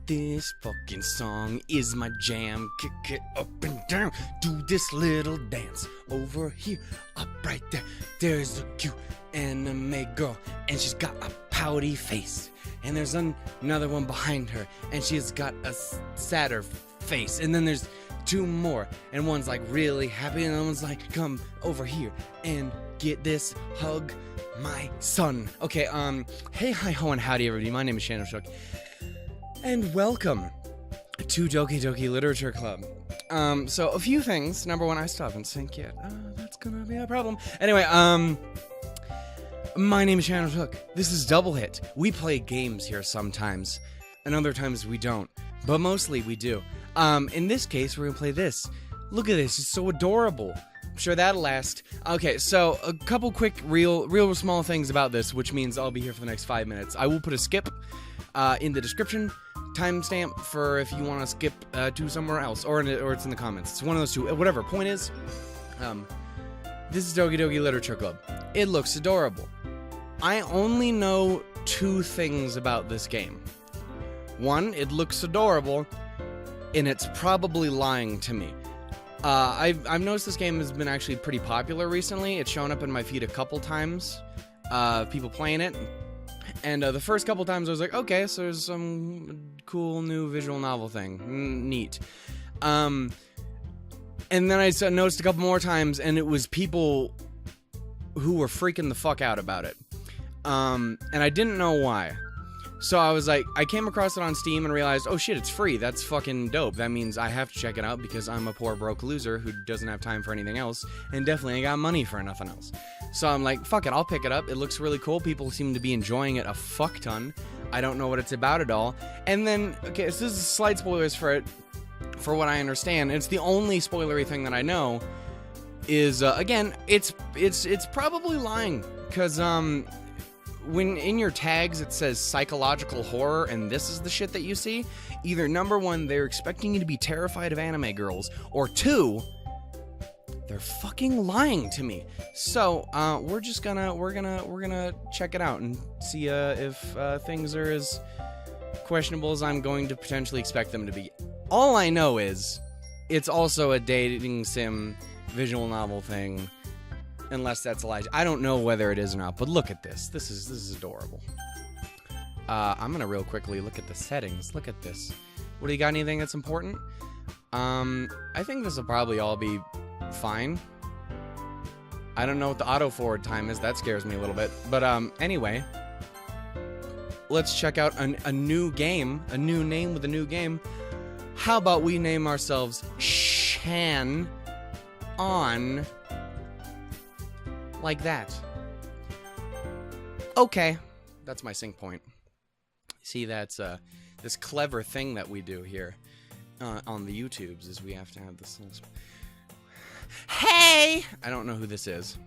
This fucking song is my jam. Kick it up and down. Do this little dance over here, up right there. There's a cute anime girl, and she's got a pouty face. And there's another one behind her, and she's got a sadder face. And then there's two more, and one's like really happy, and the other one's like, come over here and get this hug, my son. Okay, hey, hi, ho, and howdy, everybody. My name is Shannon Shook, and welcome to Doki Doki Literature Club. So a few things. Number one, I still haven't synced yet. That's gonna be a problem. Anyway, my name is Shannon Hook. This is Double Hit. We play games here sometimes, and other times we don't, but mostly we do. In this case, we're gonna play this. Look at this, it's so adorable. I'm sure that'll last. Okay, so a couple quick, real small things about this, which means I'll be here for the next 5 minutes. I will put a skip in the description, timestamp for if you want to skip to somewhere else, or it's in the comments. It's one of those two. Whatever. Point is, this is Doki Doki Literature Club. It looks adorable. I only know two things about this game. One, it looks adorable, and it's probably lying to me. I've noticed this game has been actually pretty popular recently. It's shown up in my feed a couple times, people playing it. And the first couple times I was like, okay, so there's some cool new visual novel thing. Neat. And then I noticed a couple more times, and it was people who were freaking the fuck out about it. And I didn't know why. So I was like, I came across it on Steam and realized, oh shit, it's free. That's fucking dope. That means I have to check it out because I'm a poor broke loser who doesn't have time for anything else and definitely ain't got money for nothing else. So I'm like, fuck it, I'll pick it up. It looks really cool. People seem to be enjoying it a fuck ton. I don't know what it's about at all. And then, okay, so this is slight spoilers for it, for what I understand. It's the only spoilery thing that I know is, again, it's probably lying because, when in your tags it says psychological horror and this is the shit that you see, either number one, they're expecting you to be terrified of anime girls, or two, they're fucking lying to me. So, we're gonna check it out and see if things are as questionable as I'm going to potentially expect them to be. All I know is it's also a dating sim visual novel thing. Unless that's Elijah. I don't know whether it is or not, but look at this. This is adorable. I'm gonna real quickly look at the settings. Look at this. What do you got? Anything that's important? I think this will probably all be fine. I don't know what the auto forward time is. That scares me a little bit. But anyway, let's check out a new game, a new name with a new game. How about we name ourselves Shan on? Like that. Okay, that's my sync point. See, that's this clever thing that we do here on the YouTubes is we have to have this little... Hey! I don't know who this is.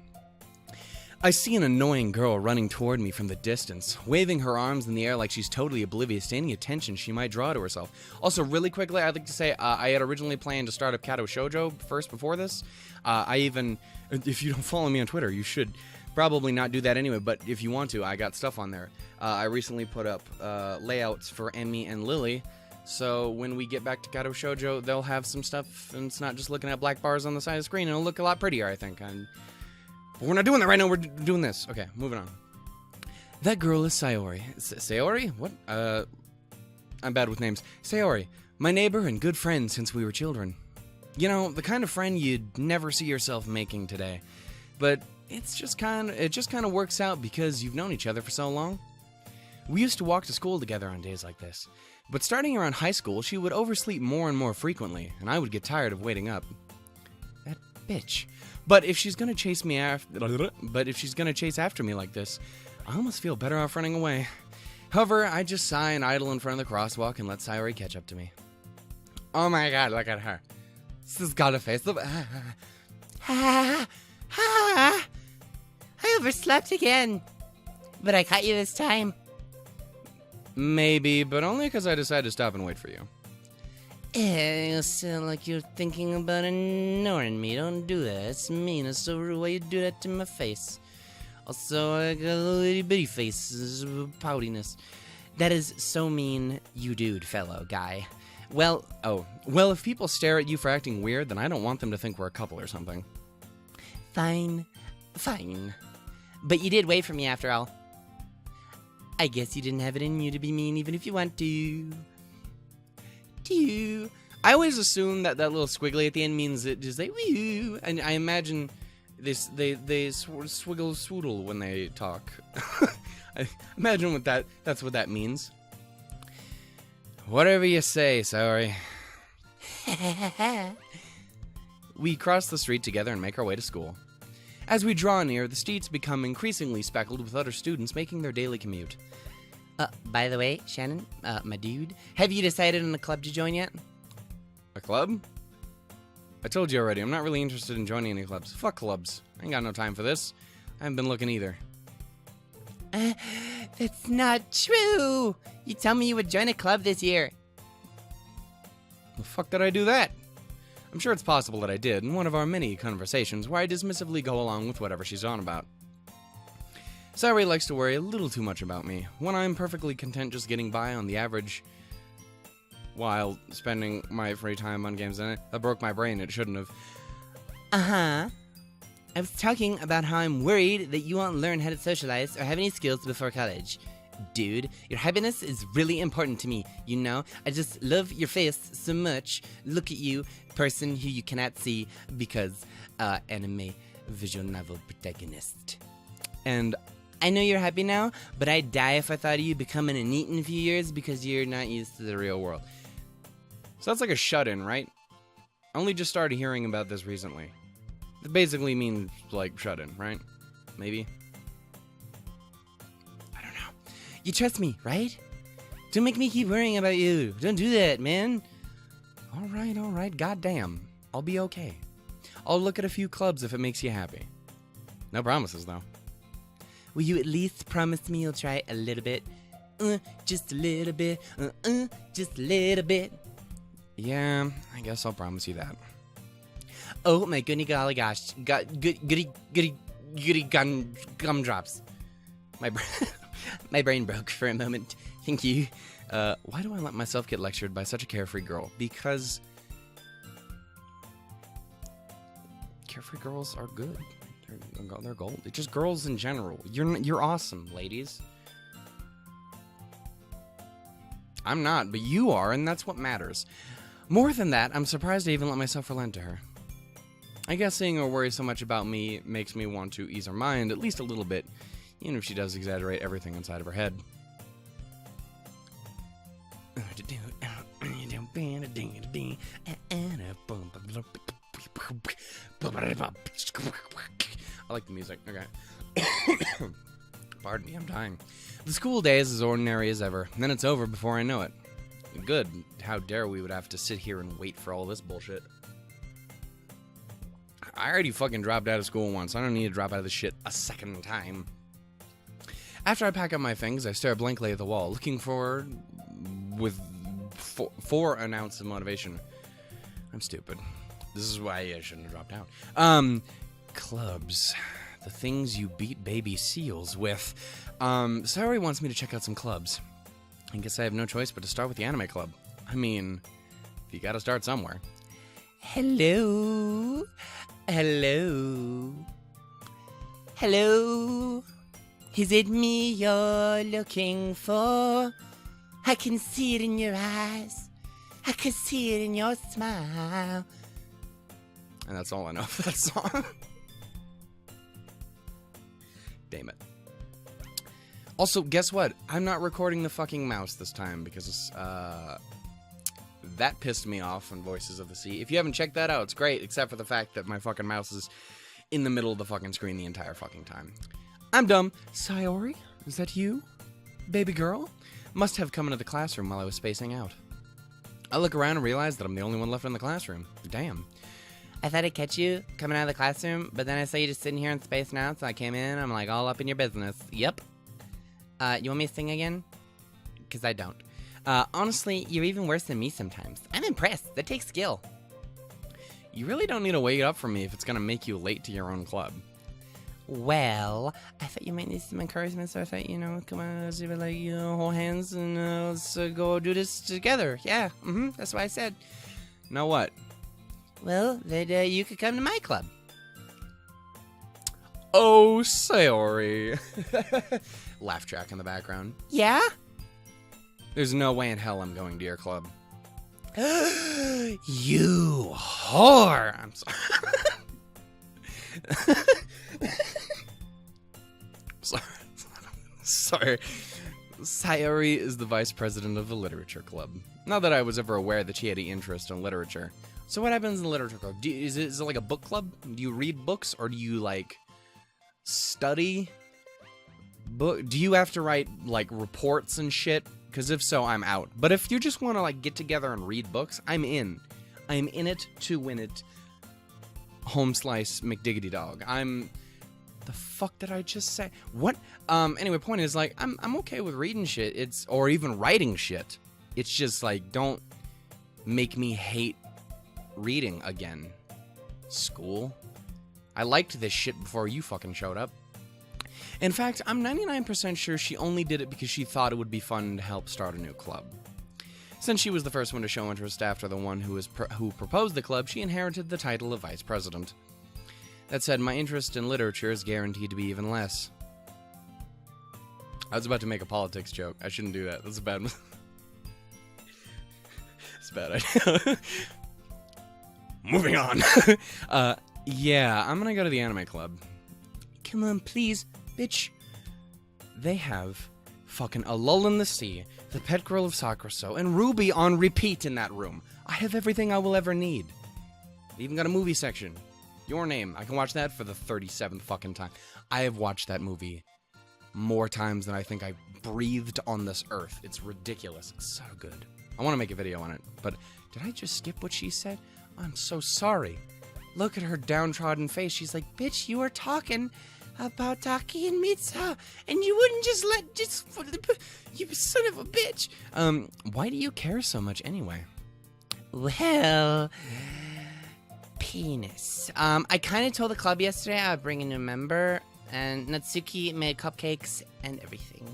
I see an annoying girl running toward me from the distance, waving her arms in the air like she's totally oblivious to any attention she might draw to herself. Also, really quickly, I'd like to say I had originally planned to start up Kato Shoujo first before this. I even, if you don't follow me on Twitter, you should probably not do that anyway, but if you want to, I got stuff on there. I recently put up layouts for Emmy and Lily, so when we get back to Kato Shoujo, they'll have some stuff, and it's not just looking at black bars on the side of the screen. It'll look a lot prettier, I think. But we're not doing that right now, we're doing this. Okay, moving on. That girl is Sayori. Sayori? What? I'm bad with names. Sayori, my neighbor and good friend since we were children. You know, the kind of friend you'd never see yourself making today. But it just kind of works out because you've known each other for so long. We used to walk to school together on days like this. But starting around high school, she would oversleep more and more frequently, and I would get tired of waiting up. That bitch. But if she's gonna chase after me like this, I almost feel better off running away. However, I just sigh and idle in front of the crosswalk and let Sayori catch up to me. Oh my god, look at her. This has got a face. I overslept again. But I caught you this time. Maybe, but only because I decided to stop and wait for you. You sound like you're thinking about ignoring me. Don't do that. It's mean. It's so rude. Why you do that to my face? Also, I got a little itty bitty face, poutiness. That is so mean, you dude, fellow guy. Well, if people stare at you for acting weird, then I don't want them to think we're a couple or something. Fine. But you did wait for me after all. I guess you didn't have it in you to be mean even if you want to. I always assume that little squiggly at the end means it just like woo, and I imagine they swiggle swoodle when they talk. I imagine that's what that means. Whatever you say, sorry. We cross the street together and make our way to school. As we draw near, the streets become increasingly speckled with other students making their daily commute. By the way, Shannon, my dude, have you decided on a club to join yet? A club? I told you already, I'm not really interested in joining any clubs. Fuck clubs. I ain't got no time for this. I haven't been looking either. That's not true! You told me you would join a club this year. The fuck did I do that? I'm sure it's possible that I did in one of our many conversations where I dismissively go along with whatever she's on about. Saori likes to worry a little too much about me, when I'm perfectly content just getting by on the average while spending my free time on games. And that broke my brain, it shouldn't have. I was talking about how I'm worried that you won't learn how to socialize or have any skills before college. Dude, your happiness is really important to me, you know? I just love your face so much. Look at you, person who you cannot see because, anime visual novel protagonist. And I know you're happy now, but I'd die if I thought of you becoming a NEET in a few years because you're not used to the real world. So that's like a shut-in, right? I only just started hearing about this recently. It basically means, like, shut-in, right? Maybe? I don't know. You trust me, right? Don't make me keep worrying about you. Don't do that, man. All right. Goddamn. I'll be okay. I'll look at a few clubs if it makes you happy. No promises, though. Will you at least promise me you'll try a little bit? Just a little bit. Just a little bit. Yeah, I guess I'll promise you that. Oh my goody golly gosh. Goody gumdrops. My brain broke for a moment. Thank you. Why do I let myself get lectured by such a carefree girl? Because carefree girls are good. They're gold. It's just girls in general. You're awesome, ladies. I'm not, but you are, and that's what matters. More than that, I'm surprised I even let myself relent to her. I guess seeing her worry so much about me makes me want to ease her mind at least a little bit, even if she does exaggerate everything inside of her head. I like the music. Okay. Pardon me, I'm dying. The school day is as ordinary as ever, and then it's over before I know it. Good. How dare we would have to sit here and wait for all this bullshit. I already fucking dropped out of school once. I don't need to drop out of this shit a second time. After I pack up my things, I stare blankly at the wall, looking for an ounce of motivation. I'm stupid. This is why I shouldn't have dropped out. Clubs. The things you beat baby seals with. Saori wants me to check out some clubs. I guess I have no choice but to start with the anime club. I mean, you gotta start somewhere. Hello? Is it me you're looking for? I can see it in your eyes. I can see it in your smile. And that's all I know of that song. Damn it. Also, guess what? I'm not recording the fucking mouse this time because that pissed me off on Voices of the Sea. If you haven't checked that out, it's great, except for the fact that my fucking mouse is in the middle of the fucking screen the entire fucking time. I'm dumb. Saori? Is that you? Baby girl? Must have come into the classroom while I was spacing out. I look around and realize that I'm the only one left in the classroom. Damn. I thought I'd catch you coming out of the classroom, but then I saw you just sitting here in space now, so I came in, I'm like all up in your business. Yep. You want me to sing again? Because I don't. Honestly, you're even worse than me sometimes. I'm impressed. That takes skill. You really don't need to wait up for me if it's going to make you late to your own club. Well, I thought you might need some encouragement, so I thought, come on, let's hold hands and let's go do this together. Yeah, that's what I said. Now what? Well, then you could come to my club. Oh, Sayori. Laugh track in the background. Yeah? There's no way in hell I'm going to your club. You whore! I'm sorry. Sorry. Sayori is the vice president of the literature club. Not that I was ever aware that she had any interest in literature. So what happens in the literature club? Is it like a book club? Do you read books, or do you study? Do you have to write reports and shit? Because if so, I'm out. But if you just want to get together and read books, I'm in. I'm in it to win it. Home slice McDiggity dog. The fuck did I just say? What? Anyway, point is I'm okay with reading shit. Or even writing shit. It's just don't make me hate reading again. School. I liked this shit before you fucking showed up. In fact, I'm 99% sure she only did it because she thought it would be fun to help start a new club. Since she was the first one to show interest after the one who proposed the club, she inherited the title of vice president. That said, my interest in literature is guaranteed to be even less. I was about to make a politics joke. I shouldn't do that. That's a bad... It's a bad idea. Moving on. Yeah, I'm gonna go to the anime club. Come on, please, bitch. They have fucking A Lull in the Sea, The Pet Girl of Sakura, and Ruby on repeat in that room. I have everything I will ever need. They even got a movie section. Your Name. I can watch that for the 37th fucking time. I have watched that movie more times than I think I've breathed on this earth. It's ridiculous. It's so good. I want to make a video on it, but did I just skip what she said? I'm so sorry. Look at her downtrodden face. She's like, bitch, you were talking about Taki and Mitsa, and you wouldn't you son of a bitch. Why do you care so much anyway? Well, penis. I kind of told the club yesterday I would bring a new member, and Natsuki made cupcakes and everything.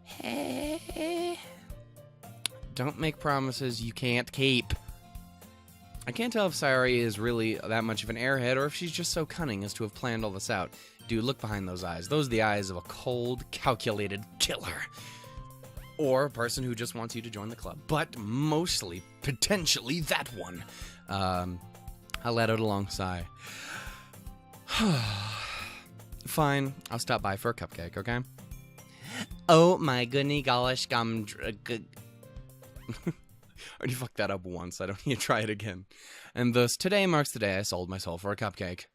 Hey. Don't make promises you can't keep. I can't tell if Sayori is really that much of an airhead, or if she's just so cunning as to have planned all this out. Dude, look behind those eyes. Those are the eyes of a cold, calculated killer. Or a person who just wants you to join the club. But mostly, potentially, that one. I'll let out a long sigh. Fine, I'll stop by for a cupcake, okay? Oh my goodness, gosh, I already fucked that up once. I don't need to try it again. And thus, today marks the day I sold my soul for a cupcake.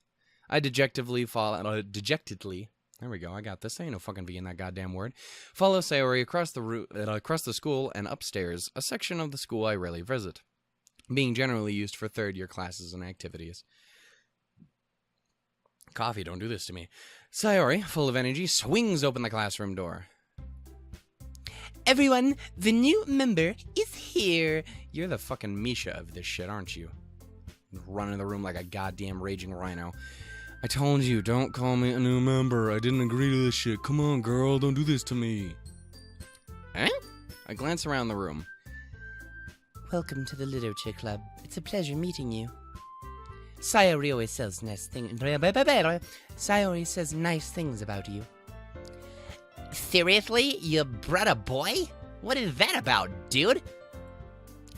I dejectedly, there we go, I got this. There ain't no fucking V in that goddamn word. Follow Sayori across the school and upstairs, a section of the school I rarely visit, being generally used for third-year classes and activities. Coffee, don't do this to me. Sayori, full of energy, swings open the classroom door. Everyone, the new member is here. You're the fucking Misha of this shit, aren't you? Running the room like a goddamn raging rhino. I told you, don't call me a new member. I didn't agree to this shit. Come on, girl, don't do this to me. Eh? I glance around the room. Welcome to the Literature Club. It's a pleasure meeting you. Sayori always says nice things. Sayori says nice things about you. Seriously? You brought a boy? What is that about, dude?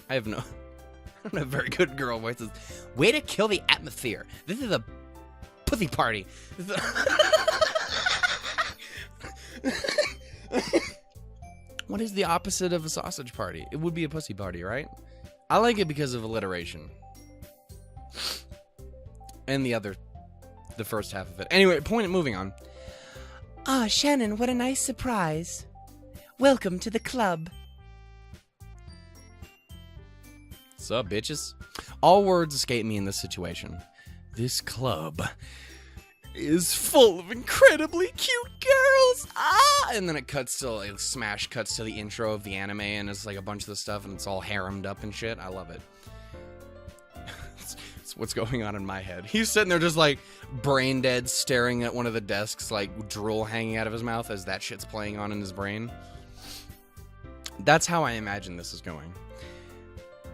I don't have very good girl voices. Way to kill the atmosphere. This is a pussy party. What is the opposite of a sausage party? It would be a pussy party, right? I like it because of alliteration. And the first half of it. Anyway, moving on. Ah, Shannon, what a nice surprise. Welcome to the club. Sup, bitches? All words escape me in this situation. This club is full of incredibly cute girls. Ah! And then it cuts to, smash cuts to the intro of the anime, and it's like a bunch of the stuff, and it's all haremed up and shit. I love it. It's That's what's going on in my head. He's sitting there just like brain dead, staring at one of the desks, like drool hanging out of his mouth as that shit's playing on in his brain. That's how I imagine this is going.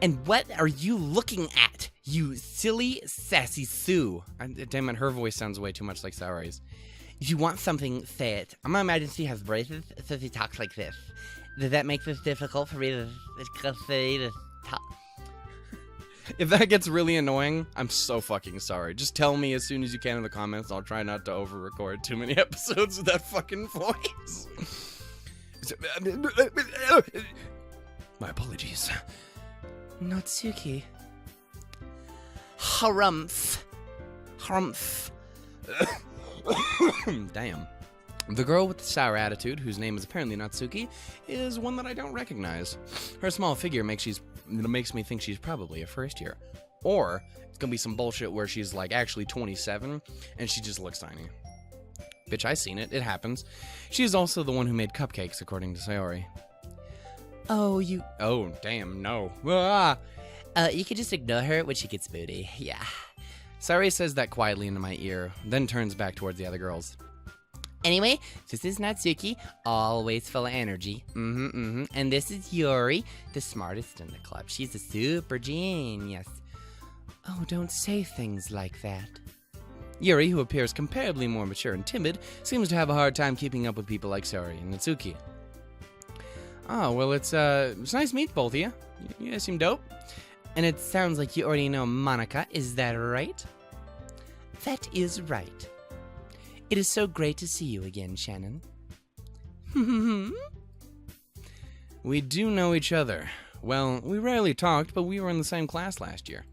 And what are you looking at, you silly, sassy Sue? Damn it, her voice sounds way too much like Sayori's. If you want something, say it. My Majesty has braces, so she talks like this. Does that make this difficult for me to say to talk? If that gets really annoying, I'm so fucking sorry. Just tell me as soon as you can in the comments. I'll try not to over-record too many episodes with that fucking voice. My apologies. Natsuki. Harumph. Harumph. Damn. The girl with the sour attitude, whose name is apparently Natsuki, is one that I don't recognize. Her small figure makes me think she's probably a first year. Or it's gonna be some bullshit where she's like actually 27 and she just looks tiny. Bitch, I seen it. It happens. She is also the one who made cupcakes, according to Sayori. Oh, damn, no. Ah! You could just ignore her when she gets moody. Yeah. Sayori says that quietly into my ear, then turns back towards the other girls. Anyway, this is Natsuki, always full of energy. And this is Yuri, the smartest in the club. She's a super genius. Oh, don't say things like that. Yuri, who appears comparably more mature and timid, seems to have a hard time keeping up with people like Sayori and Natsuki. Oh, well, it's nice to meet both of you. You guys seem dope. And it sounds like you already know Monica, is that right? That is right. It is so great to see you again, Shannon. We do know each other. Well, we rarely talked, but we were in the same class last year.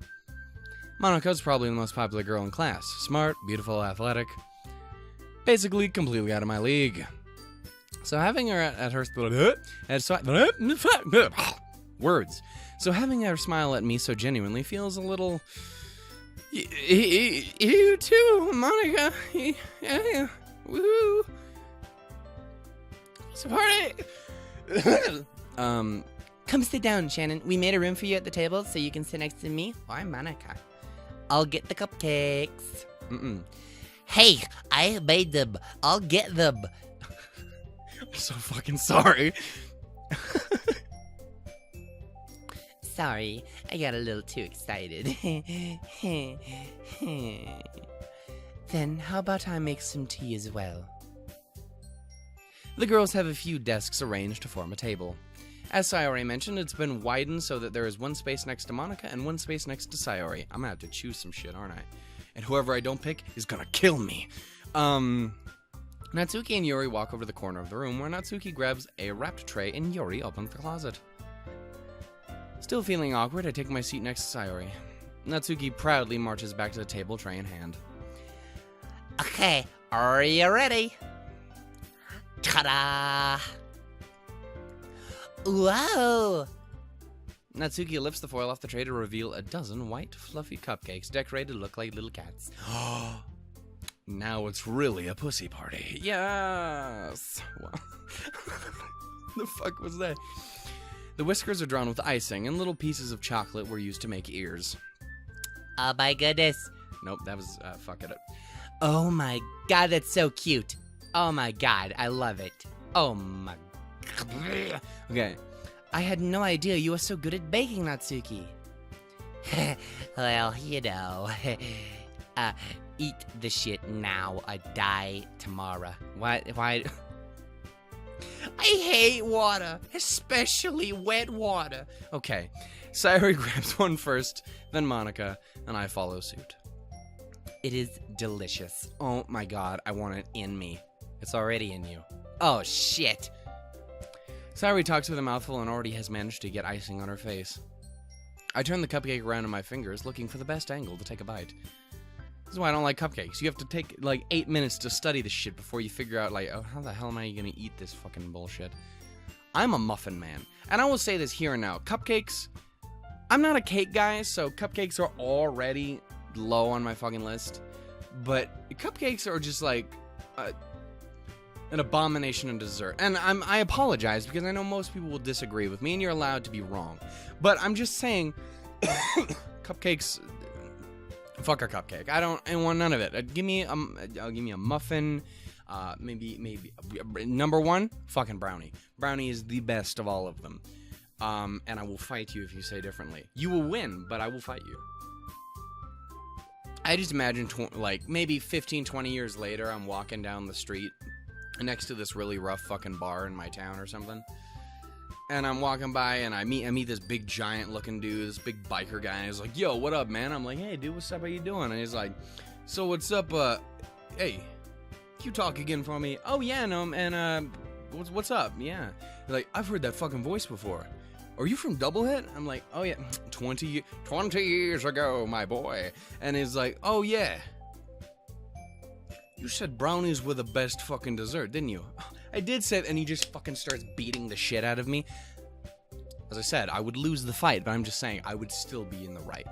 Monica's probably the most popular girl in class. Smart, beautiful, athletic. Basically, completely out of my league. So having her at her... Words. So having her smile at me so genuinely feels a little... You too, Monica. Yeah. Woohoo. It's a party. Come sit down, Shannon. We made a room for you at the table so you can sit next to me. Why, Monica? I'll get the cupcakes. Hey, I made them. I'll get them. I'm so fucking sorry. Sorry, I got a little too excited. Then how about I make some tea as well? The girls have a few desks arranged to form a table. As Sayori mentioned, it's been widened so that there is one space next to Monica and one space next to Sayori. I'm gonna have to choose some shit, aren't I? And whoever I don't pick is gonna kill me. Natsuki and Yuri walk over to the corner of the room where Natsuki grabs a wrapped tray and Yuri opens the closet. Still feeling awkward, I take my seat next to Sayori. Natsuki proudly marches back to the table, tray in hand. Okay, are you ready? Ta-da! Whoa! Natsuki lifts the foil off the tray to reveal a dozen white, fluffy cupcakes decorated to look like little cats. Now it's really a pussy party. Yes! Wow. The fuck was that? The whiskers are drawn with icing, and little pieces of chocolate were used to make ears. Oh my goodness. Nope, that was, fuck it up. Oh my god, that's so cute. Oh my god, I love it. Oh my god. Okay. I had no idea you were so good at baking, Natsuki. Well, you know. Eat the shit now or die tomorrow. Why? I hate water, especially wet water. Okay, Sayori grabs one first, then Monica, and I follow suit. It is delicious. Oh my god, I want it in me. It's already in you. Oh shit. Sayori talks with a mouthful and already has managed to get icing on her face. I turn the cupcake around in my fingers, looking for the best angle to take a bite. This is why I don't like cupcakes. You have to take, like, 8 minutes to study this shit before you figure out, like, oh, how the hell am I gonna eat this fucking bullshit? I'm a muffin man. And I will say this here and now. Cupcakes, I'm not a cake guy, so cupcakes are already low on my fucking list. But cupcakes are just, like, an abomination in dessert. And I apologize, because I know most people will disagree with me, and you're allowed to be wrong. But I'm just saying, cupcakes... Fuck a cupcake. I want none of it. I'll give me a muffin. Maybe number one, fucking brownie. Brownie is the best of all of them. And I will fight you if you say differently. You will win, but I will fight you. I just imagine, like, maybe 15, 20 years later, I'm walking down the street next to this really rough fucking bar in my town or something. And I'm walking by, and I meet this big giant looking dude, this big biker guy, and he's like, yo, what up, man? I'm like, hey, dude, what's up? How you doing? And he's like, so what's up, hey, can you talk again for me? Oh, yeah, no, and, what's up? Yeah. He's like, I've heard that fucking voice before. Are you from Doublehead? I'm like, oh, yeah, 20 years ago, my boy. And he's like, oh, yeah. You said brownies were the best fucking dessert, didn't you? I did say it, and he just fucking starts beating the shit out of me. As I said, I would lose the fight, but I'm just saying I would still be in the right.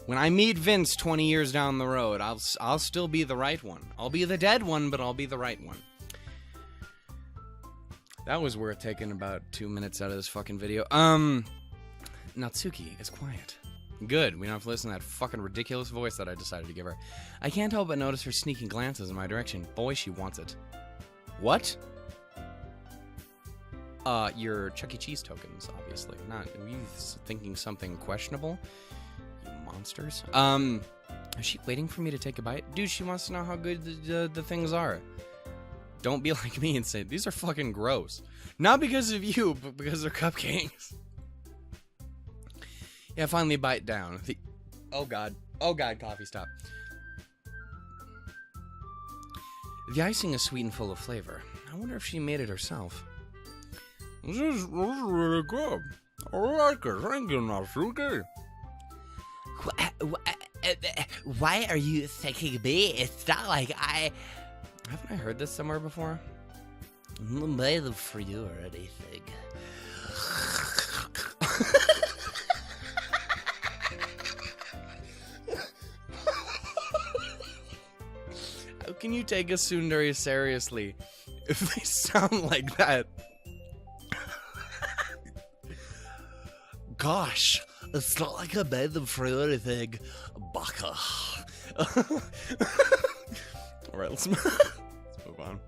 When I meet Vince 20 years down the road, I'll still be the right one. I'll be the dead one, but I'll be the right one. That was worth taking about 2 minutes out of this fucking video. Natsuki is quiet. Good, we don't have to listen to that fucking ridiculous voice that I decided to give her. I can't help but notice her sneaking glances in my direction. Boy, she wants it. What? Your Chuck E. Cheese tokens, obviously. Not, were you thinking something questionable? You monsters. Is she waiting for me to take a bite? Dude, she wants to know how good the things are. Don't be like me and say, these are fucking gross. Not because of you, but because they're cupcakes. Yeah, finally bite down. Oh god, coffee, stop. The icing is sweet and full of flavor. I wonder if she made it herself. This is really good. I like it. Thank you, Natsuki. Why are you thanking me? It's not like I... Haven't I heard this somewhere before? made them for you or anything. How can you take a tsundere seriously if they sound like that? Gosh, it's not like I made them for you or anything, baka. Alright, let's move on.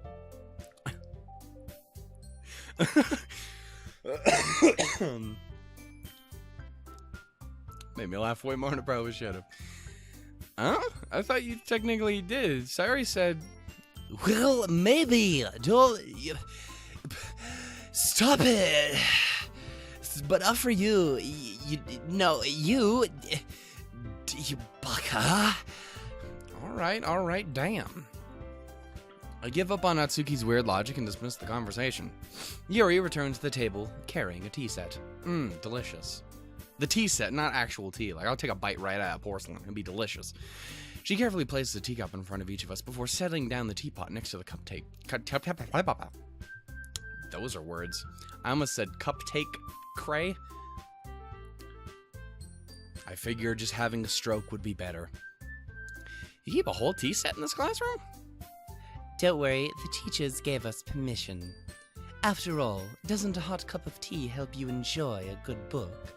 Made me laugh way more than I probably should have. Huh? I thought you technically did. Sari said... Well, maybe. Don't... Stop it. But not for you. You baka. Alright, damn. I give up on Natsuki's weird logic and dismiss the conversation. Yuri returns to the table, carrying a tea set. Delicious. The tea set, not actual tea. Like, I'll take a bite right out of porcelain. It'd be delicious. She carefully places a teacup in front of each of us before setting down the teapot next to the cupcake. Those are words. I almost said cupcake cray. I figured just having a stroke would be better. You keep a whole tea set in this classroom? Don't worry, the teachers gave us permission. After all, doesn't a hot cup of tea help you enjoy a good book?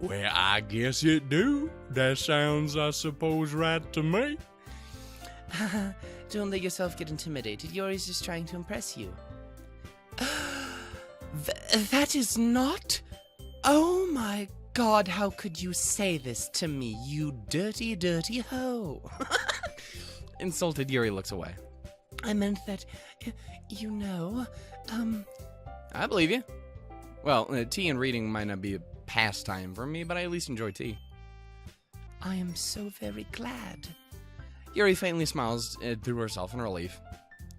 Well, I guess it do. That sounds, I suppose, right to me. Don't let yourself get intimidated. Yuri's just trying to impress you. That is not... Oh my god, how could you say this to me, you dirty, dirty hoe? Insulted Yuri looks away. I meant that, you know, I believe you. Well, tea and reading might not be a pastime for me, but I at least enjoy tea. I am so very glad. Yuri faintly smiles to herself in relief.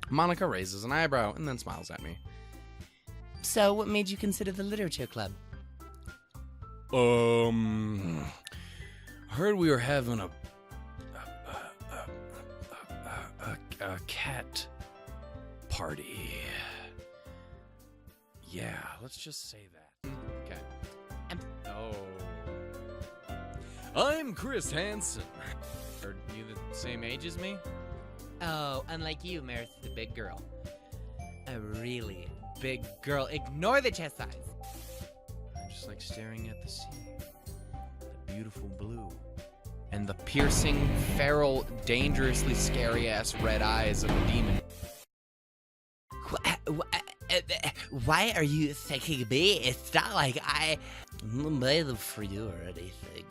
Monica raises an eyebrow and then smiles at me. So, what made you consider the literature club? Heard we were having a cat party. Yeah, let's just say that. Okay. I'm Chris Hansen. Are you the same age as me? Oh, unlike you, Maris is a big girl. A really big girl. Ignore the chest size. I'm just like staring at the sea. beautiful blue. and the piercing, feral, dangerously scary-ass red eyes of a demon. Why are you thanking me? It's not like I made them for you or anything.